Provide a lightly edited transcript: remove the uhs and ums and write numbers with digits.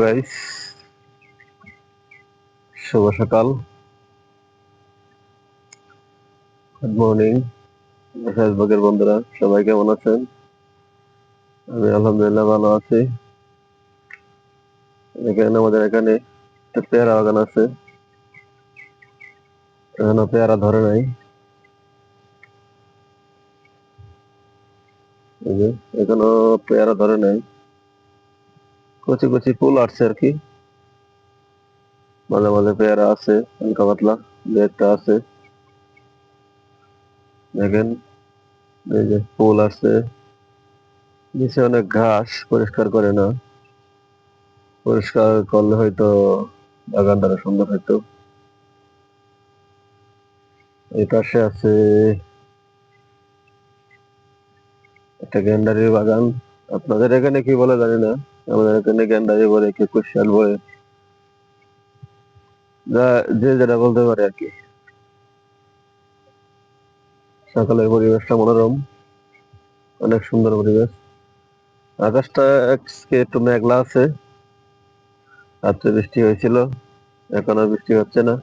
Guys, শুভ সকাল, good morning ফেসবুকের বন্ধুরা, সবাই কেমন আছেন? আমি আলহামদুলিল্লাহ ভালো আছি। আমাদের এখানে একটা পেয়ারা বাগান আছে, এখনো পেয়ারা ধরে নাই। এই যে এখনো পেয়ারা ধরে নাই, কচি কচি ফুল আসছে আর কি। মাঝে মাঝে পেয়ারা আছে, হালকা পাতলা দু একটা আছে। দেখেন, এই যে ফুল আছে, নিচে অনেক ঘাস, পরিষ্কার করে না। পরিষ্কার করলে হয়তো বাগানটা আরো সুন্দর হইতো। এই পাশে আছে একটা গ্যান্ডারির বাগান। আপনাদের এখানে কি বলে জানি না, আমাদের এখানে গ্যান্ডারি বলে, কি কুশাল বলে, যা যে যেটা বলতে পারে আর কি। সকালের পরিবেশটা মনোরম, অনেক সুন্দর পরিবেশ। আকাশটা আজকে একটু মেঘলা আছে, রাত্রে বৃষ্টি হয়েছিল, এখন আর বৃষ্টি হচ্ছে না।